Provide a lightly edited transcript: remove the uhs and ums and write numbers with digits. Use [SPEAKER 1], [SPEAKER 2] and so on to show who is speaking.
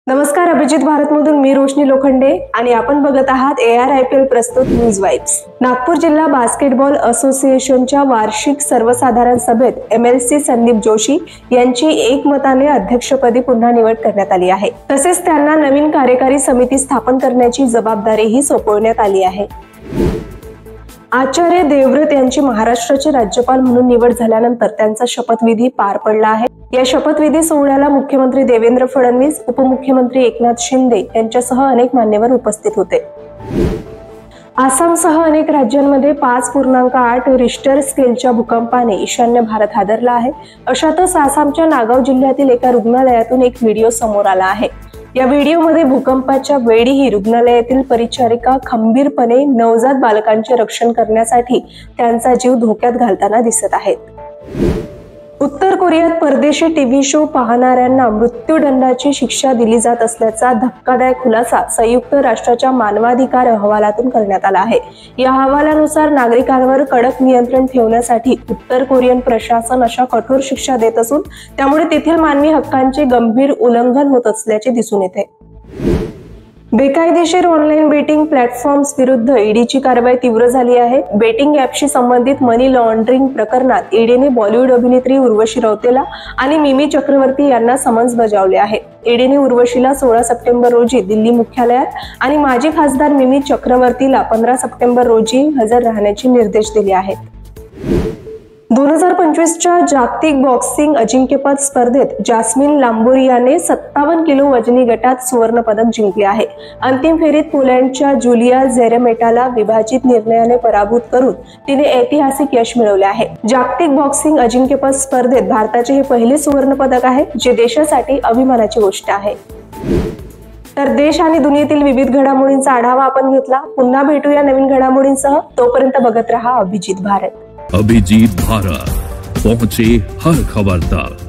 [SPEAKER 1] नमस्कार, अभिजित भारतमधून मी रोशनी लोखंडे आणि आपण बघत आहात ARIPL प्रस्तुत न्यूज वाइब्स। नागपूर जिल्हा बास्केटबॉल असोसिएशनच्या वार्षिक सर्वसाधारण सभेत MLC संदीप जोशी यांची एकमताने अध्यक्षपदी पुन्हा निवड करण्यात आली आहे। तसेच त्यांना नवीन कार्यकारी समिती स्थापन करण्याची जबाबदारीही सोपवण्यात आली आहे। आचार्य देवव्रत यांची महाराष्ट्राचे राज्यपाल म्हणून निवड झाल्यानंतर त्यांचा शपथविधी पार पडला आहे। या शपथविधी सोहळ्याला मुख्यमंत्री देवेंद्र फडणवीस, उपमुख्यमंत्री एकनाथ शिंदे यांच्यासह अनेक मान्यवर उपस्थित होते। आसामसह अनेक राज्यांमध्ये 5.8 रिश्टर स्केलच्या भूकंपाने ईशान्य भारत हादरला आहे। अशातच आसामच्या नागाव जिल्ह्यातील एका रुग्णालयातून एक व्हिडिओ समोर आला आहे। या व्हिडिओमध्ये भूकंपाच्या वेळीही रुग्णालयातील परिचारिका खंबीरपणे नवजात बालकांचे रक्षण करण्यासाठी त्यांचा जीव धोक्यात घालताना दिसत आहेत। उत्तर कोरियात परदेशी टीव्ही शो पाहणाऱ्यांना मृत्यूदंडाची शिक्षा दिली जात असल्याचा धक्कादायक खुलासा संयुक्त राष्ट्राच्या मानवाधिकार अहवालातून करण्यात आला आहे। या अहवालानुसार नागरिकांवर कडक नियंत्रण ठेवण्यासाठी उत्तर कोरियन प्रशासन अशा कठोर शिक्षा देत असून त्यामुळे तेथील मानवी हक्कांचे गंभीर उल्लंघन होत असल्याचे दिसून येते। बेकायदेशीर ऑनलाईन बेटिंग प्लॅटफॉर्म्स विरुद्ध ईडीची कारवाई तीव्र झाली आहे। बेटिंग ॲपशी संबंधित मनी लॉन्ड्रिंग प्रकरणात ईडीने बॉलिवूड अभिनेत्री उर्वशी रौतेला आणि मिमी चक्रवर्ती यांना समन्स बजावले आहे। ईडीने उर्वशीला 16 सप्टेंबर रोजी दिल्ली मुख्यालयात आणि माजी खासदार मिमी चक्रवर्तीला 15 सप्टेंबर रोजी हजर राहण्याचे निर्देश दिले आहेत। 2025च्या जागतिक बॉक्सिंग अजिंक्यपद स्पर्धेत जास्मिन लांबोरियाने 57 किलो वजनी गटात सुवर्ण पदक जिंकले आहे। अंतिम फेरीत पोलंडच्या जुलिया झेरेमेटाला विभाजित निर्णयाने पराभूत करून तिने ऐतिहासिक यश मिळवले आहे। जागतिक बॉक्सिंग अजिंक्यपद स्पर्धेत भारताचे हे पहिले सुवर्ण पदक आहे, जे देशासाठी अभिमानाची गोष्ट आहे। तर देश आणि दुनियेतील विविध घडामोडींचा आढावा आपण घेतला। पुन्हा भेटूया नवीन घडामोडींसह। तोपर्यंत बघत रहा अभिजित भारत।
[SPEAKER 2] अभिजीत भारत, पहुंचे हर खबर तक।